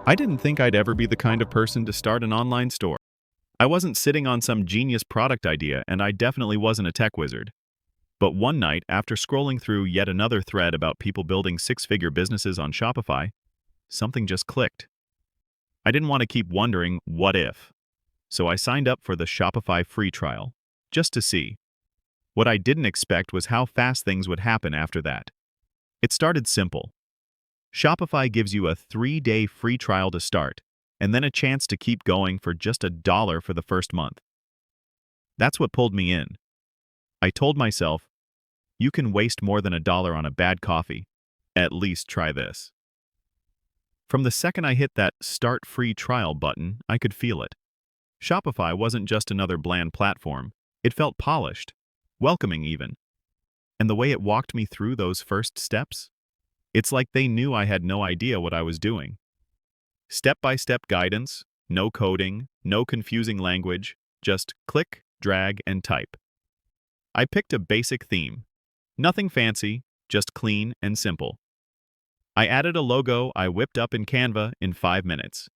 I didn't think I'd ever be the kind of person to start an online store. I wasn't sitting on some genius product idea, and I definitely wasn't a tech wizard. But one night, after scrolling through yet another thread about people building six-figure businesses on Shopify, something just clicked. I didn't want to keep wondering, what if? So I signed up for the Shopify free trial, just to see. What I didn't expect was how fast things would happen after that. It started simple. Shopify gives you a 3-day free trial to start, and then a chance to keep going for just $1 for the first month. That's what pulled me in. I told myself, you can waste more than $1 on a bad coffee. At least try this. From the second I hit that Start Free Trial button, I could feel it. Shopify wasn't just another bland platform. It felt polished, welcoming even. And the way it walked me through those first steps, it's like they knew I had no idea what I was doing. Step-by-step guidance, no coding, no confusing language, just click, drag, and type. I picked a basic theme. Nothing fancy, just clean and simple. I added a logo I whipped up in Canva in 5 minutes.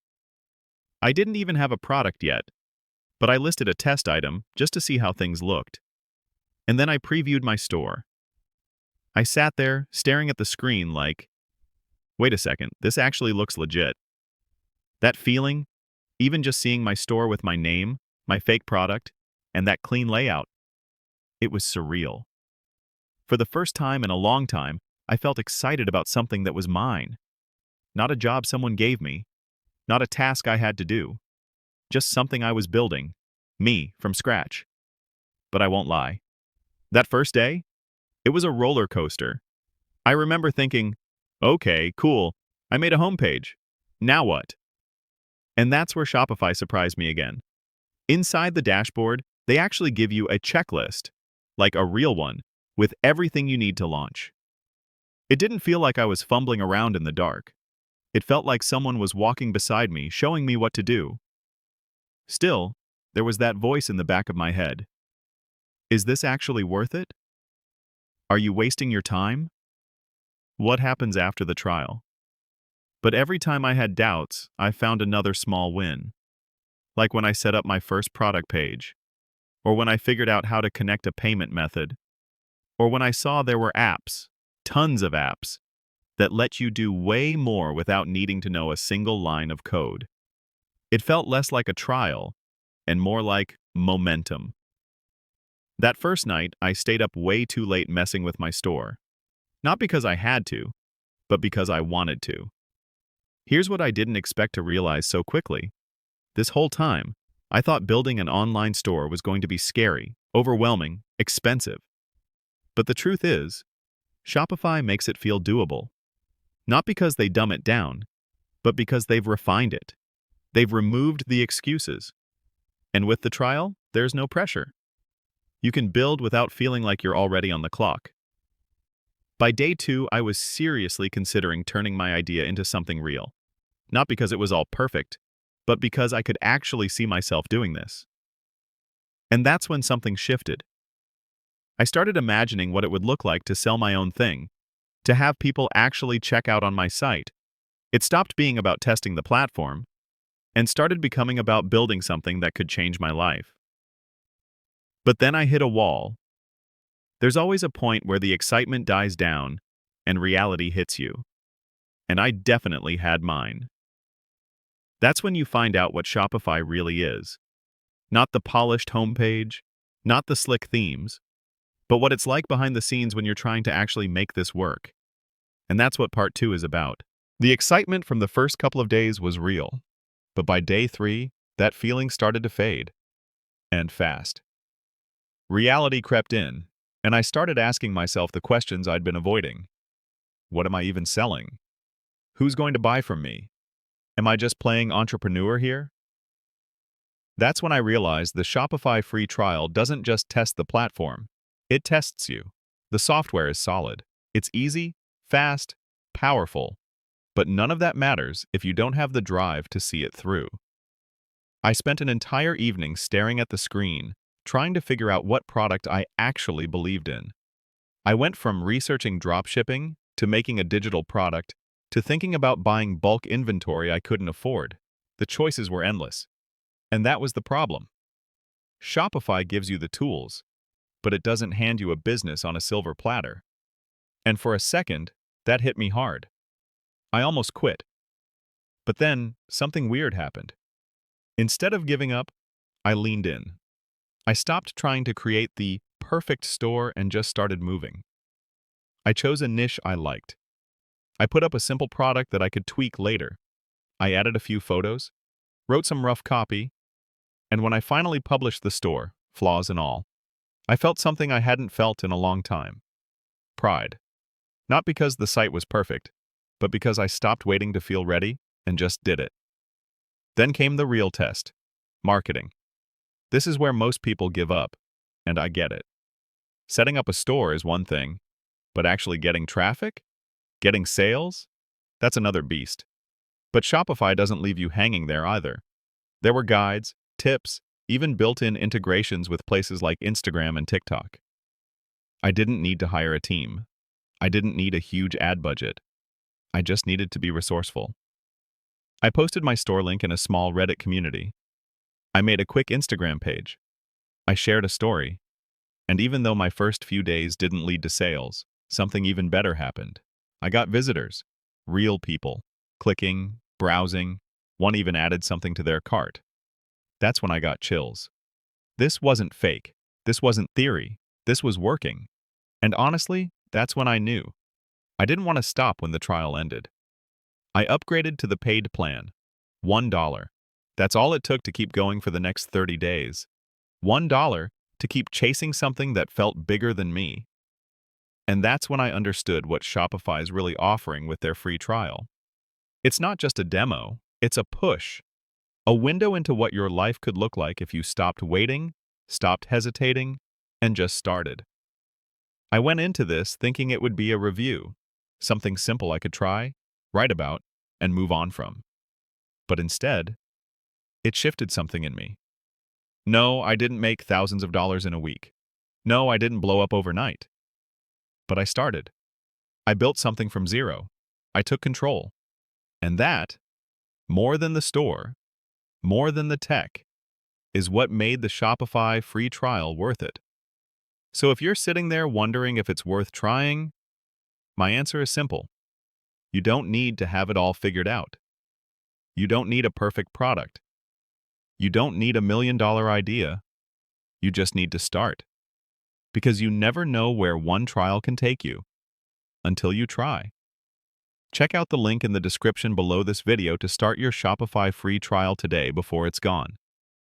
I didn't even have a product yet, but I listed a test item just to see how things looked. And then I previewed my store. I sat there, staring at the screen like, wait a second, this actually looks legit. That feeling, even just seeing my store with my name, my fake product, and that clean layout, it was surreal. For the first time in a long time, I felt excited about something that was mine. Not a job someone gave me, not a task I had to do, just something I was building, me, from scratch. But I won't lie. That first day, it was a roller coaster. I remember thinking, okay, cool, I made a homepage. Now what? And that's where Shopify surprised me again. Inside the dashboard, they actually give you a checklist, like a real one, with everything you need to launch. It didn't feel like I was fumbling around in the dark. It felt like someone was walking beside me, showing me what to do. Still, there was that voice in the back of my head. Is this actually worth it? Are you wasting your time? What happens after the trial? But every time I had doubts, I found another small win. Like when I set up my first product page, or when I figured out how to connect a payment method, or when I saw there were apps, tons of apps, that let you do way more without needing to know a single line of code. It felt less like a trial and more like momentum. That first night, I stayed up way too late messing with my store. Not because I had to, but because I wanted to. Here's what I didn't expect to realize so quickly. This whole time, I thought building an online store was going to be scary, overwhelming, expensive. But the truth is, Shopify makes it feel doable. Not because they dumb it down, but because they've refined it. They've removed the excuses. And with the trial, there's no pressure. You can build without feeling like you're already on the clock. By day 2, I was seriously considering turning my idea into something real. Not because it was all perfect, but because I could actually see myself doing this. And that's when something shifted. I started imagining what it would look like to sell my own thing, to have people actually check out on my site. It stopped being about testing the platform, and started becoming about building something that could change my life. But then I hit a wall. There's always a point where the excitement dies down and reality hits you. And I definitely had mine. That's when you find out what Shopify really is. Not the polished homepage, not the slick themes, but what it's like behind the scenes when you're trying to actually make this work. And that's what part 2 is about. The excitement from the first couple of days was real, but by day 3, that feeling started to fade. And fast. Reality crept in, and I started asking myself the questions I'd been avoiding. What am I even selling? Who's going to buy from me? Am I just playing entrepreneur here? That's when I realized the Shopify free trial doesn't just test the platform. It tests you. The software is solid. It's easy, fast, powerful. But none of that matters if you don't have the drive to see it through. I spent an entire evening staring at the screen, trying to figure out what product I actually believed in. I went from researching dropshipping to making a digital product to thinking about buying bulk inventory I couldn't afford. The choices were endless. And that was the problem. Shopify gives you the tools, but it doesn't hand you a business on a silver platter. And for a second, that hit me hard. I almost quit. But then, something weird happened. Instead of giving up, I leaned in. I stopped trying to create the perfect store and just started moving. I chose a niche I liked. I put up a simple product that I could tweak later. I added a few photos, wrote some rough copy, and when I finally published the store, flaws and all, I felt something I hadn't felt in a long time. Pride. Not because the site was perfect, but because I stopped waiting to feel ready and just did it. Then came the real test. Marketing. This is where most people give up, and I get it. Setting up a store is one thing, but actually getting traffic? Getting sales? That's another beast. But Shopify doesn't leave you hanging there either. There were guides, tips, even built-in integrations with places like Instagram and TikTok. I didn't need to hire a team. I didn't need a huge ad budget. I just needed to be resourceful. I posted my store link in a small Reddit community. I made a quick Instagram page. I shared a story. And even though my first few days didn't lead to sales, something even better happened. I got visitors, real people, clicking, browsing, one even added something to their cart. That's when I got chills. This wasn't fake. This wasn't theory. This was working. And honestly, that's when I knew. I didn't want to stop when the trial ended. I upgraded to the paid plan. $1. That's all it took to keep going for the next 30 days. $1 to keep chasing something that felt bigger than me. And that's when I understood what Shopify is really offering with their free trial. It's not just a demo, it's a push. A window into what your life could look like if you stopped waiting, stopped hesitating, and just started. I went into this thinking it would be a review, something simple I could try, write about, and move on from. But instead, it shifted something in me. No, I didn't make thousands of dollars in a week. No, I didn't blow up overnight. But I started. I built something from zero. I took control. And that, more than the store, more than the tech, is what made the Shopify free trial worth it. So if you're sitting there wondering if it's worth trying, my answer is simple. You don't need to have it all figured out. You don't need a perfect product. You don't need a $1 million idea. You just need to start. Because you never know where one trial can take you until you try. Check out the link in the description below this video to start your Shopify free trial today before it's gone.